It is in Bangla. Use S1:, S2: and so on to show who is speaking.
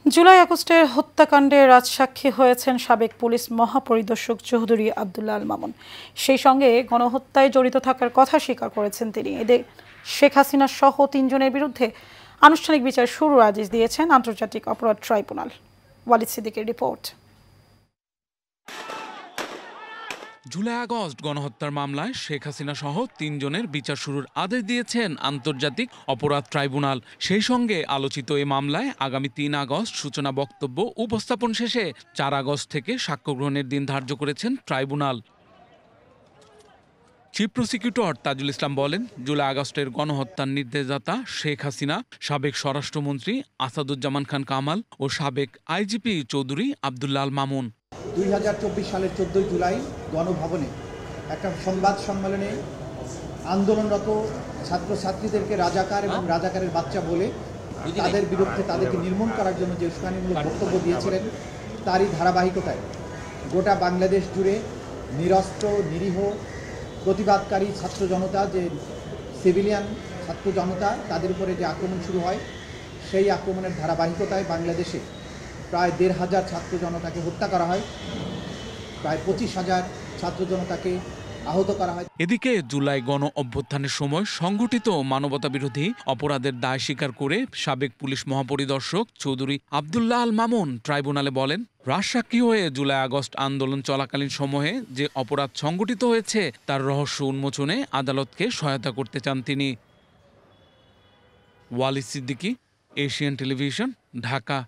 S1: জুলাই আগস্টের হত্যাকাণ্ডে রাজসাক্ষী হয়েছেন সাবেক পুলিশ মহাপরিদর্শক চৌধুরী আব্দুল্লাহ আল মামুন। সেই সঙ্গে গণহত্যায় জড়িত থাকার কথা স্বীকার করেছেন তিনি। এদের শেখ হাসিনা সহ ৩ জনের বিরুদ্ধে আনুষ্ঠানিক বিচার শুরুর আদেশ দিয়েছেন আন্তর্জাতিক অপরাধ ট্রাইব্যুনাল। ওয়ালিদ সিদ্দিকের রিপোর্ট।
S2: জুলাই আগস্ট গণহত্যার মামলায় শেখ হাসিনা সহ ৩ জনের বিচার শুরুর আদেশ দিয়েছেন আন্তর্জাতিক অপরাধ ট্রাইব্যুনাল। সেই সঙ্গে আলোচিত এই মামলায় আগামী ৩ আগস্ট সূচনা বক্তব্য উপস্থাপন শেষে ৪ আগস্ট থেকে সাক্ষ্য গ্রহণের দিন ধার্য করেছেন tribunal. Chief prosecutor Tajul Islam বলেন, জুলাই আগস্টের গণহত্যার নির্দেশদাতা শেখ হাসিনা, সাবেক স্বরাষ্ট্রমন্ত্রী আসাদুজ্জামান খান কামাল ও সাবেক আইজিপি চৌধুরী আব্দুল্লাহ আল মামুন
S3: 2024 সালের 14 জুলাই গণভবনে একটা সংবাদ সম্মেলনে আন্দোলনরত ছাত্রছাত্রীদেরকে রাজাকার এবং রাজাকারের বাচ্চা বলে তাদের বিরুদ্ধে তাদেরকে নির্মূল করার জন্য যে উস্কানিমূলক বক্তব্য দিয়েছিলেন, তারই ধারাবাহিকতায় গোটা বাংলাদেশ জুড়ে নিরস্ত্র নিরীহ প্রতিবাদকারী ছাত্র জনতা, যে সিভিলিয়ান ছাত্র জনতা, তাদের উপরে যে আক্রমণ শুরু হয়, সেই আক্রমণের ধারাবাহিকতায় বাংলাদেশে প্রায় ১৫০০ ছাত্র জনতাকে হত্যা করা হয়, প্রায় ২৫,০০০ ছাত্র জনতাকে আহত করা হয়।
S2: এদিকে জুলাই গণ অভ্যুত্থানের সময় সংগঠিত মানবতাবিরোধী অপরাধের দায় স্বীকার করে সাবেক পুলিশ মহাপরিদর্শক চৌধুরী আব্দুল্লাহ আল মামুন ট্রাইব্যুনালে বলেন, রাজসাক্ষী হয়ে জুলাই আগস্ট আন্দোলন চলাকালীন সময়ে যে অপরাধ সংগঠিত হয়েছে তার রহস্য উন্মোচনে আদালতকে সহায়তা করতে চান তিনি। Walid Siddiqui, Asian television, Dhaka.